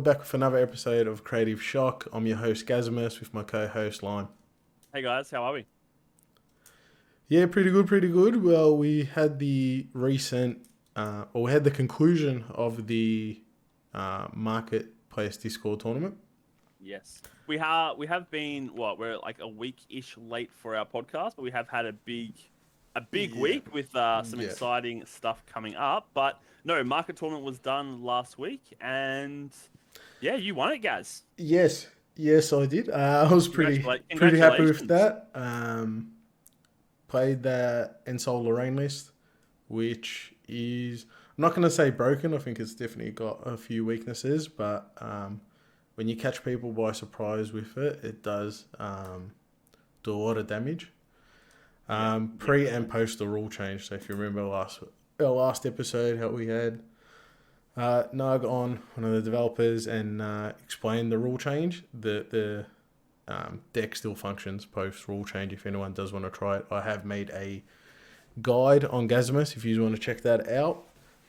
back with another episode of Creative Shock. I'm your host, Gazimus, with my co-host, Lime. Hey guys, how are we? Yeah, pretty good, pretty good. Well, we had the we had the conclusion of the Marketplace Discord tournament. Yes. We have been we're like a week-ish late for our podcast, but we have had a big Yeah, week with some yeah. exciting stuff coming up. But no, market tournament was done last week, and yeah, you won it, Gaz. Yes, yes, I did. I was pretty happy with Congratulations. that. Played the Ensol Lorraine list, which is I'm not going to say broken. I think it's definitely got a few weaknesses, but when you catch people by surprise with it, it does do a lot of damage. Yeah, yeah, Pre and definitely. post the rule change. So if you remember our last episode, how we had Nug on, one of the developers, and explained the rule change. The deck still functions post rule change. If anyone does want to try it, I have made a guide on Gazimus if you want to check that out.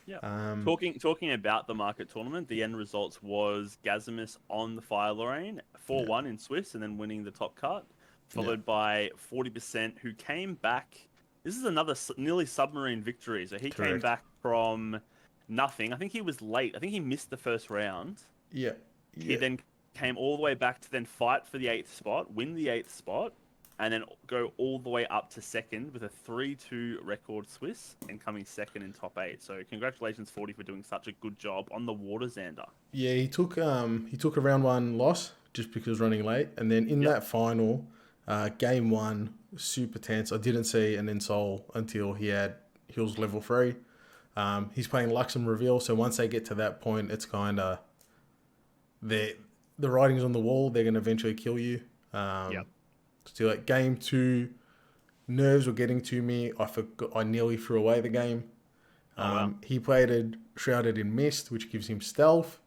Yeah. Um, Talking about the market tournament, the end results was Gazimus on the Fire Lorraine, yeah, 4-1 in Swiss, and then winning the top cut, yeah, followed by 40% who came back. This is another nearly submarine victory. So he came correct. back from nothing. I think he was late. I think he missed the first round. Yeah, He yeah, then came all the way back to then fight for the eighth spot, win the eighth spot, and then go all the way up to second with a 3-2 record Swiss and coming second in top eight. So congratulations, 40, for doing such a good job on the water Xander. yeah. He took a round one loss just because running late, and then in Yep. that final, game one, super tense. I didn't see an Insol until he was level 3. He's playing Lux and Reveal, so once they get to that point, it's kind of the writing's on the wall. They're gonna eventually kill you. Yep. So like game two, nerves were getting to me. I forgot. I nearly threw away the game. Oh wow. He played it Shrouded in Mist, which gives him stealth,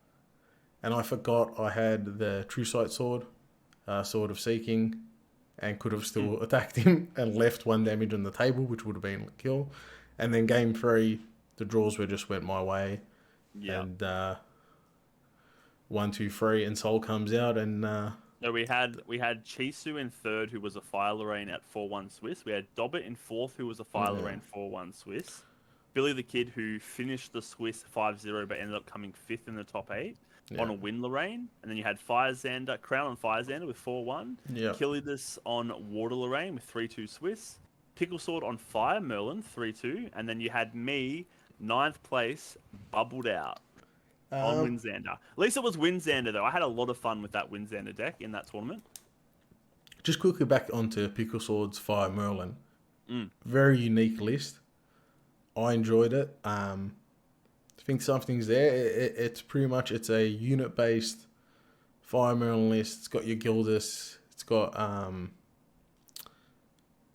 and I forgot I had the True Sight Sword, Sword of Seeking, and could have Hmm. still attacked him and left 1 damage on the table, which would have been a kill. And then game three, the draws were just went my way, Yeah. and 1, 2, 3, and Soul comes out, and No, we had Chisu in third, who was a Fire Lorraine at 4-1 Swiss. We had Dobbit in fourth, who was a Fire yeah, Lorraine 4-1 Swiss. Billy the Kid, who finished the Swiss 5-0, but ended up coming fifth in the top eight yeah, on a win Lorraine. And then you had Fire Xander, Crown on Fire Xander with 4-1. yeah. Killidus on Water Lorraine with 3-2 Swiss. Pickle Sword on Fire Merlin, 3-2. And then you had me, ninth place, bubbled out on Um, Winxander. At least it was Winxander, though. I had a lot of fun with that Winxander deck in that tournament. just quickly back onto Pickle Sword's Fire Merlin. Mm. Very unique list. I enjoyed it. I think something's there. It's pretty much it's a unit based Fire Merlin list. It's got your Gildas. It's got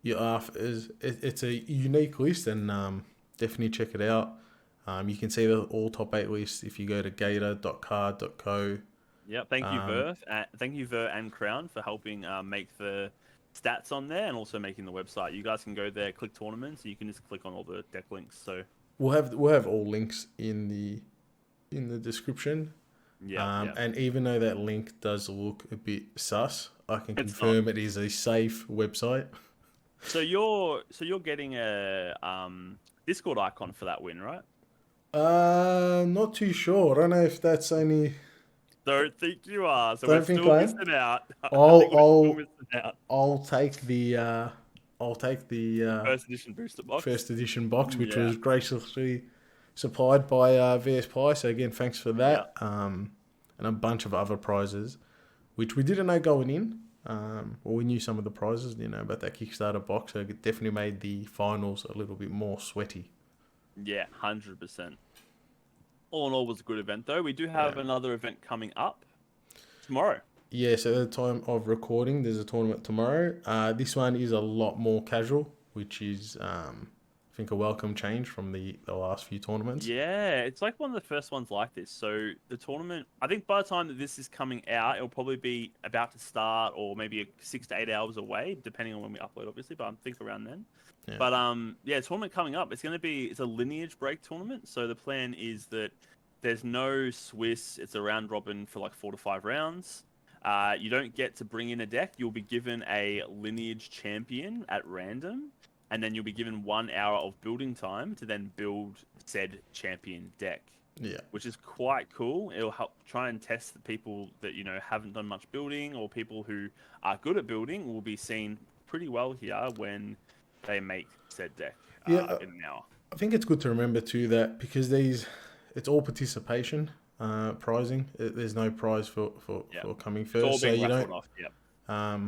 your Arthurs. It's a unique list, and definitely check it out. You can see the all top 8 lists if you go to gator.card.co. Yeah, thank you, Um, Ver. Thank you, Ver and Crown, for helping make the stats on there and also making the website. You guys can go there, click tournaments, and you can just click on all the deck links. So, we'll have all links in the description. yeah, yeah. And even though that link does look a bit sus, I can It's not. confirm it is a safe website. So you're getting a Discord icon for that win, right? Not too sure. I don't know if that's only. Don't think you are. So we're Don't think still I am. missing out. I I'll think we're still I'll missing out. I'll take the First edition booster box. first edition box, which Yeah, was graciously supplied by VS Pie. So again, thanks for yeah. that. And a bunch of other prizes, which we didn't know going in. Well, we knew some of the prizes, about that Kickstarter box. So it definitely made the finals a little bit more sweaty. Yeah, 100%. All in all, was a good event, though. We do Yeah. have another event coming up tomorrow. Yeah, so at the time of recording, there's a tournament tomorrow. This one is a lot more casual, which is, I think, a welcome change from the last few tournaments. Yeah, it's like one of the first ones like this. So the tournament, I think by the time that this is coming out, it'll probably be about to start or maybe 6 to 8 hours away, depending on when we upload, obviously, but I think around then. Yeah, But yeah, tournament coming up. It's a lineage break tournament. So the plan is that there's no Swiss. It's a round robin for like 4 to 5 rounds. You don't get to bring in a deck. You'll be given a lineage champion at random, and then you'll be given 1 hour of building time to then build said champion deck. Yeah. Which is quite cool. It'll help try and test the people that, haven't done much building, or people who are good at building will be seen pretty well here when they make said deck Yeah, in an hour. I think it's good to remember too that because it's all participation prizing. There's no prize for coming It's all first, so being you raffled don't. off. Yeah.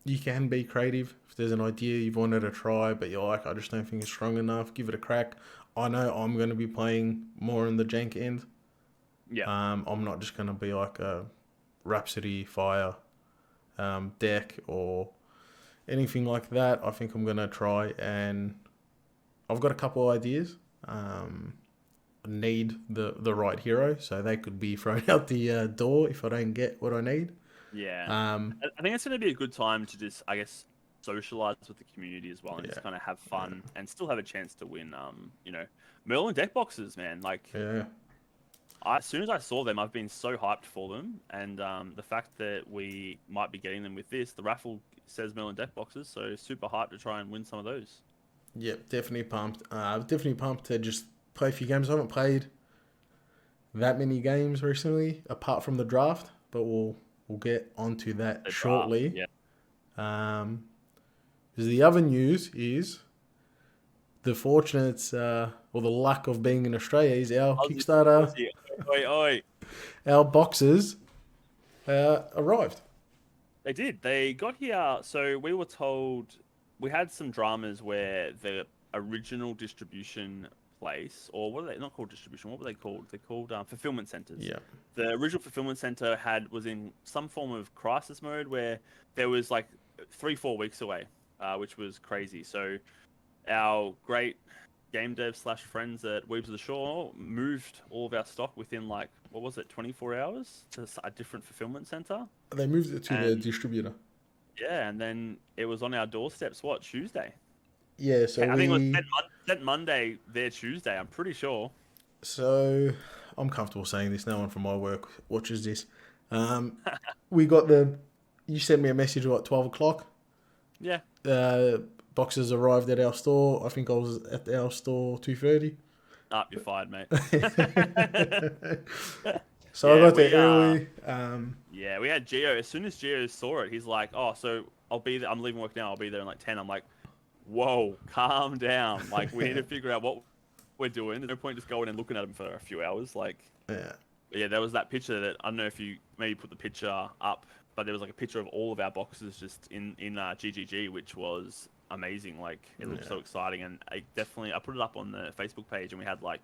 You can be creative if there's an idea you've wanted to try, but you're like, I just don't think it's strong enough. Give it a crack. I know I'm going to be playing more in the jank end. Yeah. I'm not just going to be like a Rhapsody Fire deck or anything like that. I think I'm going to try, and I've got a couple of ideas. Need the right hero, so they could be thrown out the door if I don't get what I need. Yeah. I think it's going to be a good time to just, I guess, socialize with the community as well, and just kind of have fun and still have a chance to win, Merlin deck boxes, man. Like, Yeah. as soon as I saw them, I've been so hyped for them, and the fact that we might be getting them with this, the raffle says Merlin deck boxes, so super hyped to try and win some of those. Yep, definitely pumped. Definitely pumped to just play a few games. I haven't played that many games recently, apart from the draft, but we'll get onto that shortly. Yeah. Because the other news is the fortunate or the luck of being in Australia is our Kickstarter. Oi. Our boxes arrived. They did. They got here. So we were told we had some dramas where the original distribution place, or what are they not called distribution? What were they called? They're called fulfillment centers. Yeah. The original fulfillment center was in some form of crisis mode where there was like 3-4 weeks away, which was crazy. So our great game dev / friends at Weebs of the Shore moved all of our stock within 24 hours to a different fulfillment center. They moved it to the distributor. Yeah, and then it was on our doorsteps, Tuesday? Yeah, so I think it was sent Monday, there Tuesday, I'm pretty sure. So I'm comfortable saying this. No one from my work watches this. We got you sent me a message at 12 o'clock. Yeah. Boxes arrived at our store. I think I was at our store 2:30. You're fired, mate. So I got there early. Yeah, we had Gio. As soon as Gio saw it, he's like, "Oh, so I'll be there. I'm leaving work now. I'll be there in like 10." I'm like, "Whoa, calm down. Like, we need to figure out what we're doing. There's no point just going and looking at them for a few hours." Like, yeah, there was that picture that I don't know if you maybe put the picture up, but there was like a picture of all of our boxes just in GGG, which was amazing. Like, it looked so exciting, and I put it up on the Facebook page, and we had like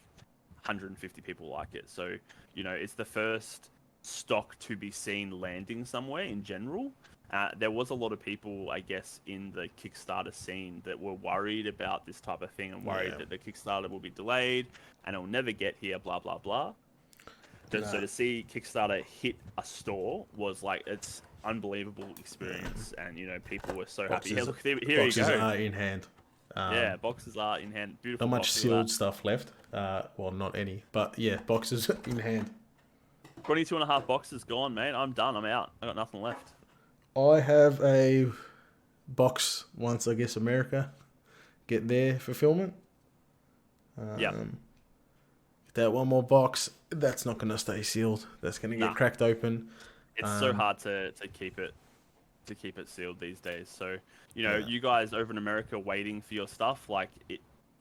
150 people like it. So, it's the first stock to be seen landing somewhere in general. There was a lot of people, I guess, in the Kickstarter scene that were worried about this type of thing and worried that the Kickstarter will be delayed and it'll never get here, blah, blah, blah. So to see Kickstarter hit a store was like, it's unbelievable experience. And, people were so happy. Yeah, look, here you go. Boxes are in hand. Boxes are in hand. Beautiful. Not much sealed stuff left. Well, not any, but yeah, boxes in hand. 22.5 boxes gone, mate. I'm done. I'm out. I got nothing left. I have a box once I guess America get their fulfillment. Get that one more box. That's not going to stay sealed. That's going to get cracked open. It's so hard to keep it sealed these days. So you guys over in America waiting for your stuff,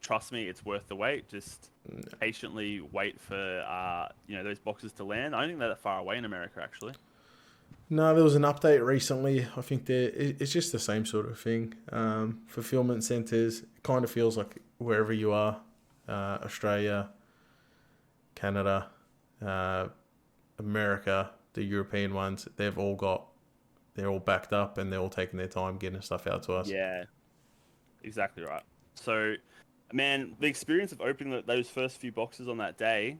trust me, it's worth the wait. Just patiently wait for those boxes to land. I don't think they're that far away in America, actually. No, there was an update recently. I think it's just the same sort of thing. Fulfillment centers, it kind of feels like wherever you are, Australia, Canada, America, the European ones, they're all backed up and they're all taking their time getting stuff out to us. Yeah, exactly right. So, man, the experience of opening those first few boxes on that day,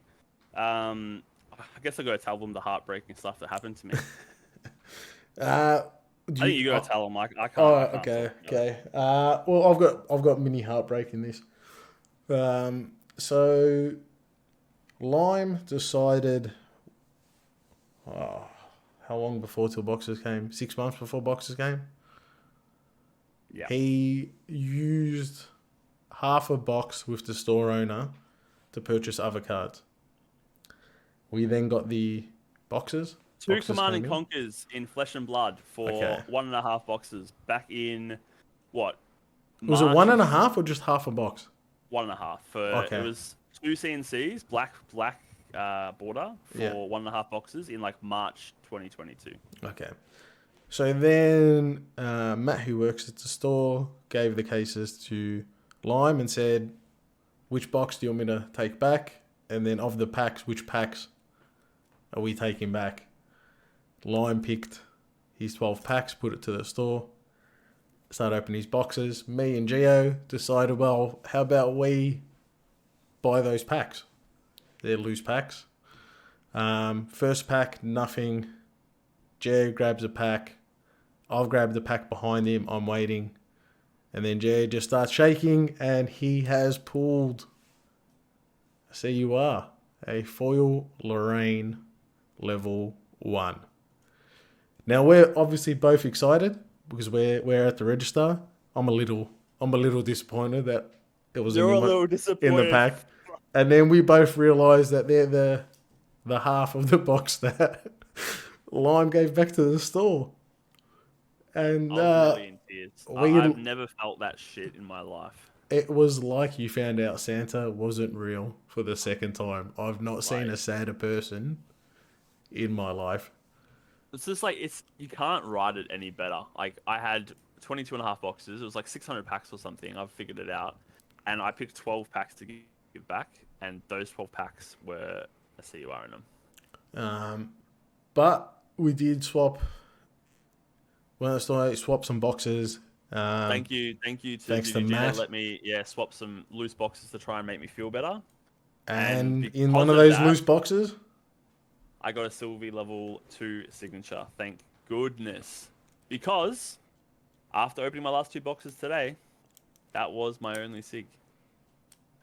I guess I got to tell them the heartbreaking stuff that happened to me. I think you got to tell them. I can't. I can't okay. Well, I've got mini heartbreak in this. So Lime decided, oh, how long before till boxes came? 6 months before boxes came. Yeah. He used half a box with the store owner to purchase other cards. We then got the boxes. Two Boxes Command and came in. Conquers in Flesh and Blood Okay. for 1.5 boxes back in what Was it March one of and a half or just half a box? 1.5 for it Okay. was two CNCs black border Yeah. for 1.5 boxes in like March 2022. Okay. So then Matt, who works at the store, gave the cases to Lime and said, which box do you want me to take back? And then of the packs, which packs are we taking back? Lime picked his 12 packs, put it to the store, started opening his boxes. Me and Geo decided, well, how about we buy those packs? They're loose packs. First pack, nothing. Geo grabs a pack. I've grabbed the pack behind him. I'm waiting. And then Geo just starts shaking and he has pulled. See, you are a foil Lorraine level 1. Now we're obviously both excited because we're at the register. I'm a little disappointed that it wasn't You're a in little the disappointed. pack. And then we both realised that they're the half of the box that Lime gave back to the store. And I was nearly in tears. we I've never felt that shit in my life. it was like you found out Santa wasn't real for the second time. I've not seen Like a sadder person in my life. it's just like it's you can't write it any better. Like I had 22.5 boxes. It was like 600 packs or something. I've figured it out, and I picked 12 packs to give back, and those 12 packs were a CUR in them. But we did swap. Well, swap some boxes. Thank you to Thanks to DDG. They Matt. let me swap some loose boxes to try and make me feel better. And And in one because of of those that, loose boxes, I got a Sylvie level 2 signature. Thank goodness. Because after opening my last two boxes today, that was my only sig.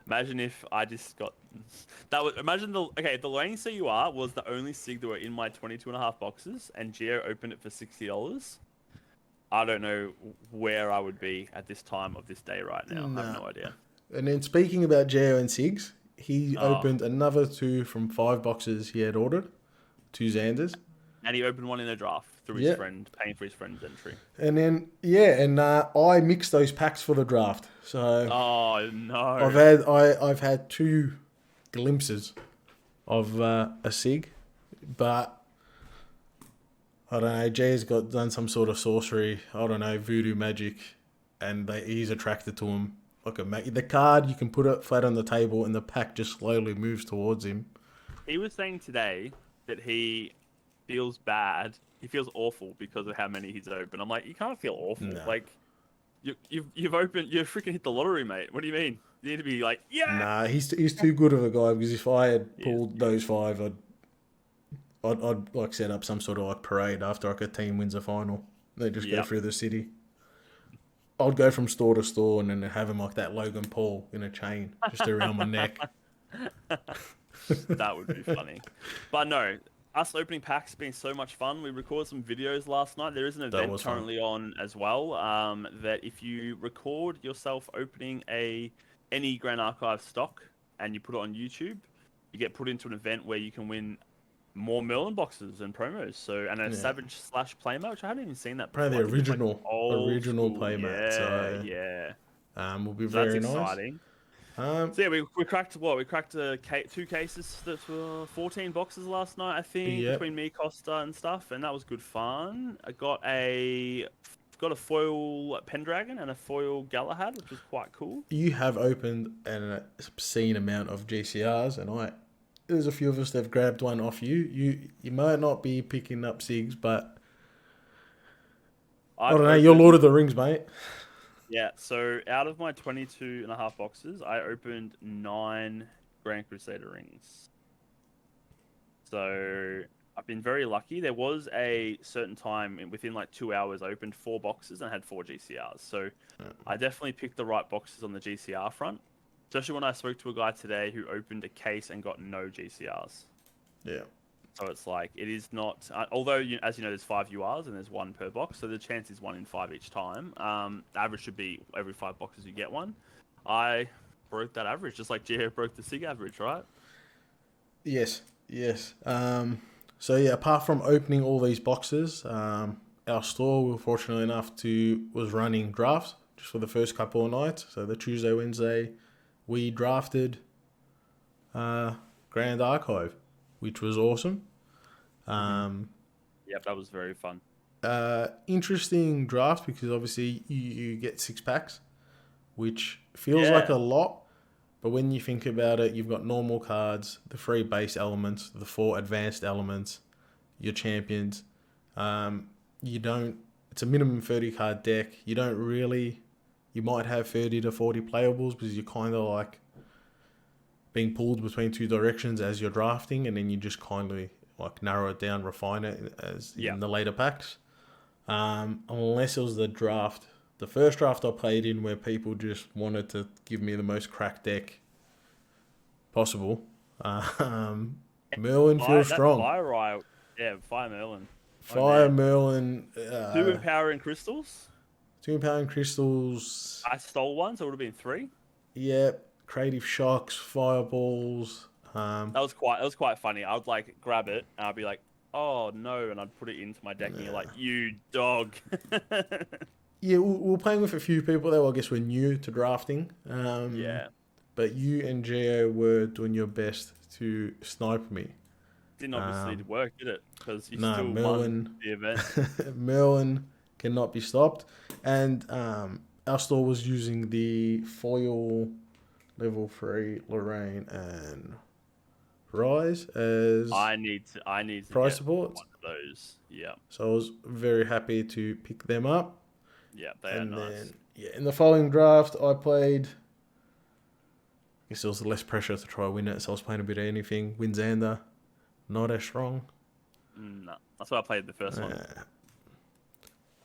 Imagine if I just got that was imagine the Lorraine CUR was the only sig that were in my 22.5 boxes and Geo opened it for $60. I don't know where I would be at this time of this day right now. I have nah. no idea. And then speaking about Geo and Sigs, he Oh, opened another 2 from 5 boxes he had ordered, 2 Xanders. and he opened one in a draft through his Yeah. friend, paying for his friend's entry. And then I mixed those packs for the draft. So Oh I've no. had I've had 2 glimpses of a Sig, but I don't know. Jay's done some sort of sorcery. I don't know, voodoo magic, and he's attracted to him. Like the card, you can put it flat on the table, and the pack just slowly moves towards him. He was saying today that he feels bad. He feels awful because of how many he's opened. I'm like, you can't feel awful. No, Like, you've opened, you've freaking hit the lottery, mate. What do you mean? You need to be like, yeah. nah, he's too good of a guy. Because if I had Yes, pulled those 5, I'd like set up some sort of like parade after like a team wins a final. They just go Yep. through the city. I'd go from store to store and then have him like that Logan Paul in a chain just around my neck. That would be funny. But no, us opening packs has been so much fun. We recorded some videos last night. There is an That event was fun. currently on as well. That if you record yourself opening any Grand Archive stock and you put it on YouTube, you get put into an event where you can win more Merlin boxes and promos. So and a Yeah. Savage / Playmat, which I hadn't even seen that before. Probably the I think it's like old original school. playmat. Yeah, So yeah. will be So that's very nice. exciting. Um, So yeah, we cracked what? We cracked 2 cases that were 14 boxes last night, I think, yep. between me, Costa, and stuff, and that was good fun. I got a foil Pendragon and a foil Galahad, which was quite cool. You have opened an obscene amount of GCRs, and there's a few of us that have grabbed one off you. You might not be picking up SIGs, but I I've don't know. You're opened Lord of the Rings, mate. Yeah, so out of my 22.5 boxes, I opened 9 Grand Crusader rings. So I've been very lucky. There was a certain time within like 2 hours, I opened 4 boxes and had 4 GCRs. So I definitely picked the right boxes on the GCR front. Especially when I spoke to a guy today who opened a case and got no GCRs. Yeah. So it's like, it is not, although, as you know, there's 5 URs and there's 1 per box, so the chance is 1 in 5 each time. The average should be every 5 boxes you get 1. I broke that average, just like Gio broke the SIG average, right? Yes. Yes. So yeah, apart from opening all these boxes, our store, we were fortunate enough was running drafts just for the first couple of nights. So the Tuesday, Wednesday, we drafted Grand Archive, which was awesome. Yep, that was very fun. Interesting draft because obviously you get 6 packs, which feels like a Yeah. lot, but when you think about it, you've got normal cards, the 3 base elements, the 4 advanced elements, your champions. You don't. It's a minimum 30 card deck. You don't really. You might have 30 to 40 playables because you're kind of like being pulled between 2 directions as you're drafting, and then you just kindly like narrow it down, refine it as Yeah. in the later packs. Unless it was the first draft I played in where people just wanted to give me the most cracked deck possible. Merlin feels That strong. Fire Riot, yeah, Fire Merlin. Oh, Fire man. Merlin, 2 Empowering Crystals. 2 Empowering Crystals, I stole 1, so it would have been 3. yep, Creative Shocks, Fireballs. That was quite funny. I would like grab it and I'd be like, "Oh no," and I'd put it into my deck, and you're like, "You dog." Yeah, we were playing with a few people there. Well, I guess we're new to drafting. Yeah, But you and Geo were doing your best to snipe me. didn't obviously work, did it? Because you No, still won Merlin. the event. Merlin cannot be stopped. And our store was using the foil level 3 Lorraine and Rise as I need to prize get support. one of those. Yeah, So I was very happy to pick them up. yeah, they are And nice. then, yeah, in the following draft, I played. I guess there was less pressure to try to win it, so I was playing a bit of anything. Winzander, not as strong. No, that's why I played the first one. You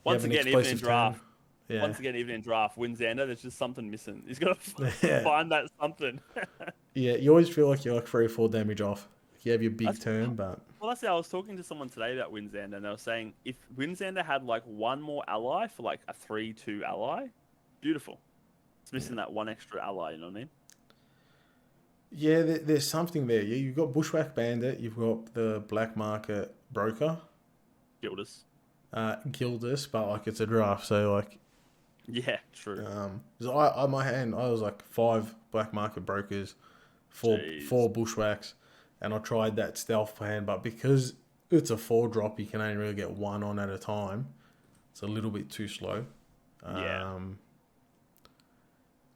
Once have an again, even in explosive draft, turn. Yeah. once again, even in draft, Winzander, there's just something missing. He's got to Yeah. find that something. Yeah, you always feel like you're like 3 or 4 damage off. You have your big That's turn, but Well, that's it. I was talking to someone today about Winzander, and they were saying if Winzander had like 1 more ally for like a 3/2 ally, beautiful. It's missing that 1 extra ally, you know what I mean? yeah, there's something there. Yeah, you've got Bushwhack Bandit, you've got the Black Market Broker, Gildas. Gildas, but like it's a draft, so like, Yeah, true. so my hand, I was like 5 Black Market Brokers, Jeez. four Bushwhacks, and I tried that stealth hand, but because it's a 4-drop, you can only really get 1 on at a time. It's a little bit too slow. Yeah.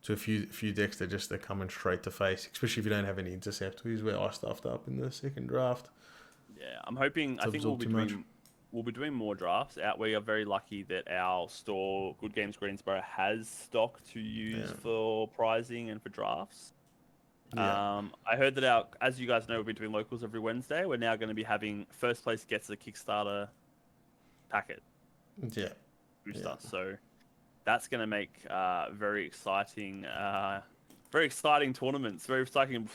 To a few decks, they're coming straight to face, especially if you don't have any intercept, which is where I stuffed up in the second draft. Yeah, I'm hoping. I think we'll be doing more drafts. We are very lucky that our store, Good Games Greensboro, has stock to use for prizing and for drafts. Yeah. I heard that as you guys know, we'll be doing locals every Wednesday. We're now going to be having first place gets a Kickstarter packet Yeah. booster. Yeah. So that's going to make very exciting tournaments, very exciting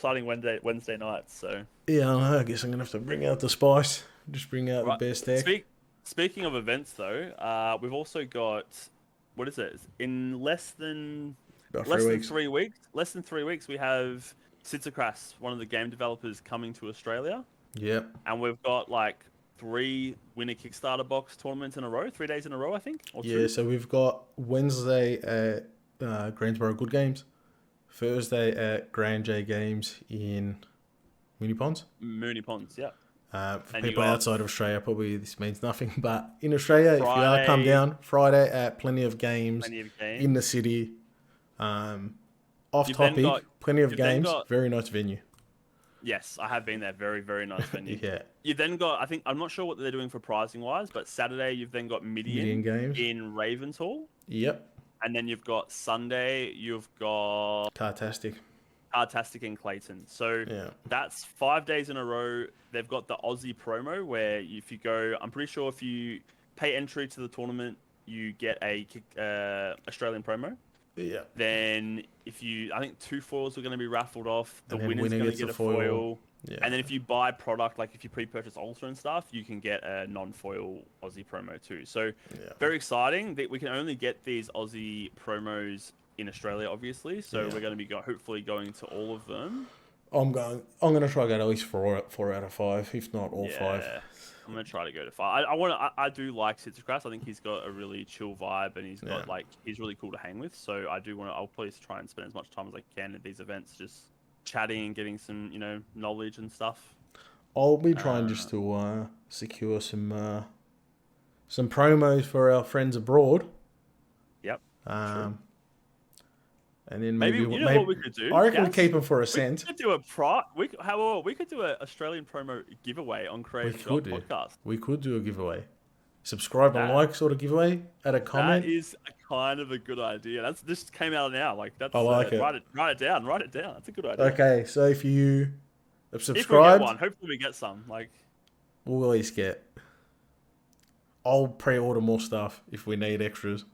Wednesday nights. So Yeah, I guess I'm gonna have to bring out the spice. Just bring out right. the best deck. Speaking of events, though, we've also got what is it? In less than 3 weeks. Less than 3 weeks, we have Sitzakras, one of the game developers, coming to Australia. Yep. And we've got like 3 winner Kickstarter box tournaments in a row, 3 days in a row, I think. Or 2. So we've got Wednesday at Greensboro Good Games, Thursday at Grand J Games in Mooney Ponds. Mooney Ponds, yeah. For people outside of Australia, probably this means nothing. But in Australia, if you are come down, Friday at Plenty of Games in the city. Off topic, Plenty of Games, very nice venue. Yes, I have been there. Very, very nice venue. Yeah. You've then got, I'm not sure what they're doing for pricing wise, but Saturday you've then got Midian Games in Ravensall. Yep. And then you've got Sunday, you've got Cartastic in Clayton. So that's 5 days in a row. They've got the Aussie promo where if you go, I'm pretty sure if you pay entry to the tournament, you get a Australian promo. Yeah. Then I think 2 foils are going to be raffled off. The And then winner's winner going to gets a get a foil. foil. Yeah. And then if you buy product, like if you pre-purchase Ultra and stuff, you can get a non-foil Aussie promo too. So Yeah. very exciting that we can only get these Aussie promos in Australia, obviously. So Yeah. we're going to be hopefully going to all of them. I'm going to try to get at least four out of 5, if not all 5. Yeah, I'm gonna try to go to 5. I do like Citrus. I think he's got a really chill vibe, and he's got Yeah. he's really cool to hang with. So I do want to. I'll probably try and spend as much time as I can at these events, just chatting and getting some knowledge and stuff. I'll be trying just to secure some promos for our friends abroad. Yep. True. And then Maybe what we could do. I reckon we Gaz? keep them for a We cent. could do we could do an Australian promo giveaway on Creative Shop Podcast. We could do a giveaway. Subscribe and That- like sort of giveaway. Add a comment. That is kind of a good idea. This came out now. Like that's I like it. Write it down. Write it down. That's a good idea. Okay, so if you have If we get subscribed, one, hopefully we get some. Like we'll at least get. I'll pre-order more stuff if we need extras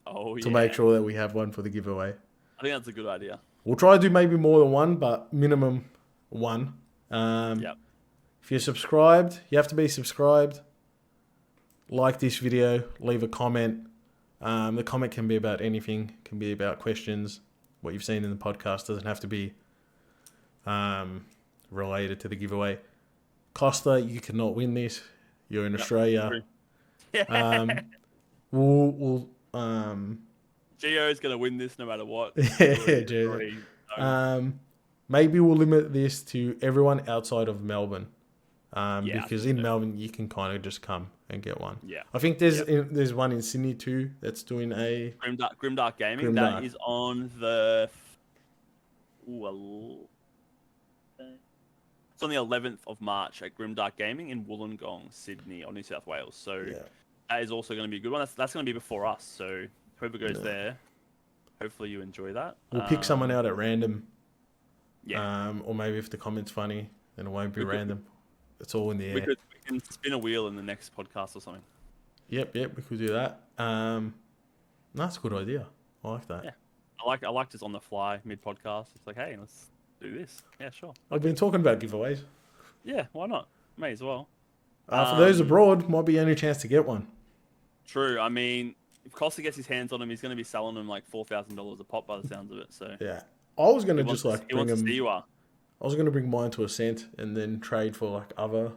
to make sure that we have one for the giveaway. I think that's a good idea. We'll try to do maybe more than one, but minimum one. Yep. If you're subscribed, you have to be subscribed. Like this video, leave a comment. The comment can be about anything. It can be about questions. What you've seen in the podcast doesn't have to be related to the giveaway. Costa, you cannot win this. You're in Australia. Yeah. We'll Gio's gonna win this no matter what. Maybe we'll limit this to everyone outside of Melbourne. Because in Melbourne you can kind of just come and get one. Yeah. I think there's one in Sydney too that's doing a Grimdark Gaming. Grimdark. That is on the it's on the 11th of March at Grimdark Gaming in Wollongong, Sydney, or New South Wales. So that is also going to be a good one. That's going to be before us. So whoever goes there, hopefully you enjoy that. We'll pick someone out at random. Yeah. Or maybe if the comments funny, then it won't be random. It's all in the air. We can spin a wheel in the next podcast or something. Yep, we could do that. That's a good idea. I like that. Yeah. I like just on the fly mid podcast. It's like, hey, let's do this. Yeah, sure. I've been talking about giveaways. Yeah, why not? May as well. For those abroad, might be the only chance to get one. True. I mean, if Costa gets his hands on them, he's going to be selling them like $4,000 a pop by the sounds of it. So yeah, I was going to just like bring them. I was going to bring mine to a cent and then trade for like other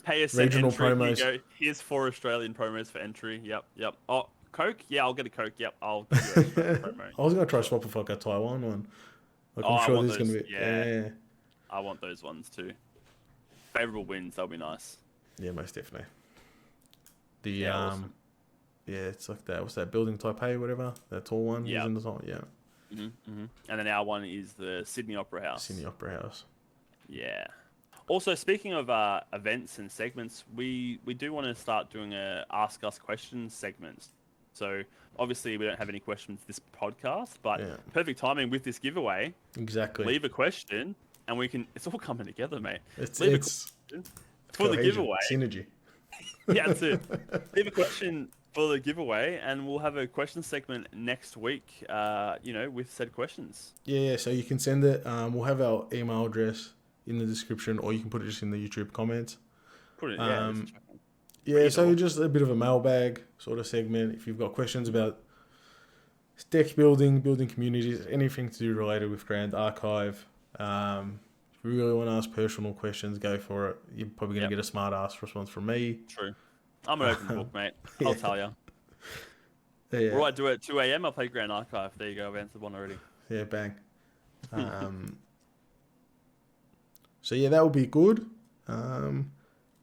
pay a cent regional entry. promos. Here you go. Here's 4 Australian promos for entry. Yep. Oh, Coke? Yeah, I'll get a Coke. Yep, I'll give you a promo. I was going to try swap for like a Taiwan one. Like, I'm sure there's going to be. Yeah. I want those ones too. Favorable wins, that'll be nice. Yeah, most definitely. The awesome. It's like that. What's that? Building type A, whatever. That tall one. Yeah. In the top. Yeah. And then our one is the Sydney Opera House. Sydney Opera House. Yeah. Also, speaking of events and segments, we do want to start doing a Ask Us Questions segment. So obviously we don't have any questions this podcast, but perfect timing with this giveaway. Exactly. Leave a question, and we can. It's all coming together, mate. It's a question for the giveaway. Synergy. Yeah, that's it. Leave a question for the giveaway, and we'll have a question segment next week. With said questions. Yeah. So you can send it. We'll have our email address in the description, or you can put it just in the YouTube comments. Put it. So just a bit of a mailbag sort of segment. If you've got questions about deck building communities, anything to do related with Grand Archive, if you really want to ask personal questions, go for it. You're probably going to get a smart ass response from me. True. I'm an open book, mate. I'll tell you. Yeah. What do I do at 2 a.m? I'll play Grand Archive. There you go. I've answered one already. Yeah, bang. So that will be good. And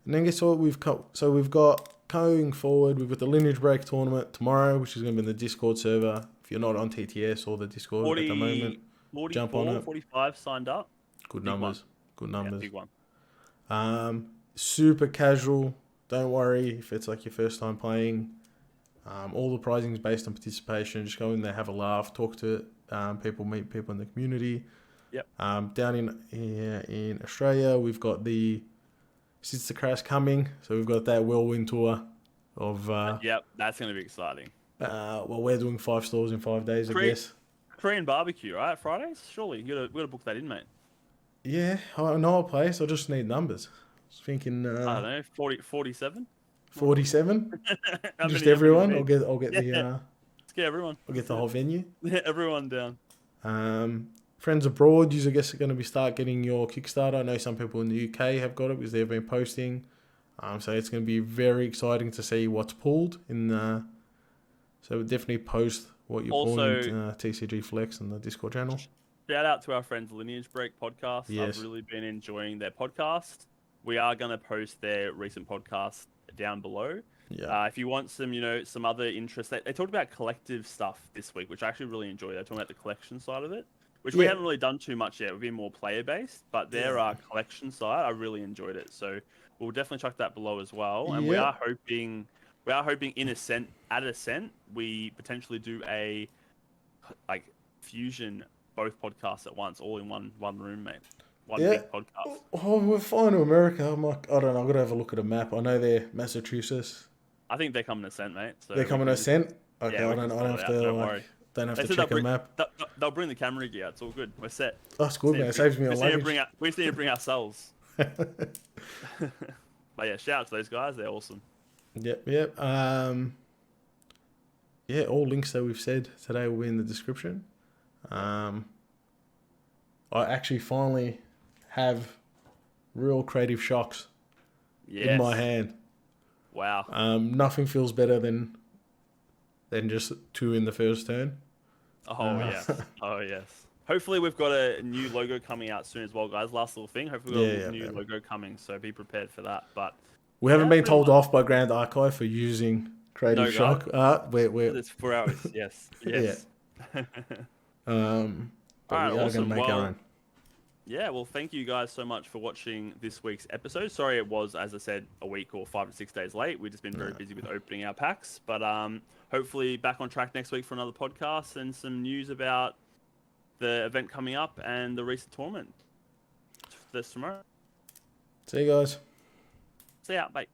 then guess what we've got? So we've got going forward, we've got the Lineage Break tournament tomorrow, which is going to be in the Discord server. If you're not on TTS or the Discord at the moment, jump on it. 45 signed up. Good numbers. Yeah, big one. Super casual. Don't worry if it's like your first time playing. All the prizing is based on participation. Just go in there, have a laugh, talk to people, meet people in the community. Yep. Down in Australia, we've got the Sister Crash coming, so we've got that whirlwind tour of. Yep, that's going to be exciting. Well, we're doing 5 stores in 5 days, I guess. Korean barbecue, right? Fridays? Surely. We gotta book that in, mate. Yeah, I know a place. I just need numbers. I was thinking I don't know, 47? 47. How Just many do we everyone. need? I'll get Yeah, the let's get everyone. I'll get That's the it. whole venue. Everyone down. Friends abroad, you I guess are going to be start getting your Kickstarter. I know some people in the UK have got it because they've been posting. So it's going to be very exciting to see what's pulled in. So definitely post what you're pulling Also, in TCG Flex and the Discord channel. shout out to our friends Lineage Break podcast. I've Yes. really been enjoying their podcast. We are going to post their recent podcast down below. Yeah. If you want some, some other interest, they talked about collective stuff this week, which I actually really enjoyed. They're talking about the collection side of it, which we Yeah. haven't really done too much yet. We've been more player based, but their Yeah. collection side, I really enjoyed it. So we'll definitely chuck that below as well. And Yeah. we are hoping in at Ascent, we potentially do a fusion both podcasts at once, all in one room, mate. One Yeah. big podcast. Oh, we're flying to America. I'm like, I don't know. I've got to have a look at a map. I know they're Massachusetts. I think they're coming to Ascent, mate. So They're we coming can to just, Ascent. Okay, yeah, we I can don't sort have it out. to Don't worry. don't have They to said check a map. they'll bring the camera gear. It's all good. We're set. That's good, man. It saves me on luggage. We just need to bring ourselves. But yeah, shout out to those guys. They're awesome. Yep. Yeah, all links that we've said today will be in the description. I actually finally have real creative shocks in my Yes. hand. Wow. Nothing feels better than just 2 in the first turn. Oh yes. Oh yes. Hopefully we've got a new logo coming out soon as well, guys. Last little thing. Hopefully we've got a new logo coming, so be prepared for that. But we haven't been pretty told much. off by Grand Archive for using creative No, shock. We're It's 4 hours. Yes. Yes. but All right, we are going to awesome. make our own. Yeah, well, thank you guys so much for watching this week's episode. Sorry it was, as I said, a week or 5 to 6 days late. We've just been very busy with opening our packs. But hopefully back on track next week for another podcast and some news about the event coming up and the recent tournament. That's tomorrow. See you guys. See ya. Bye.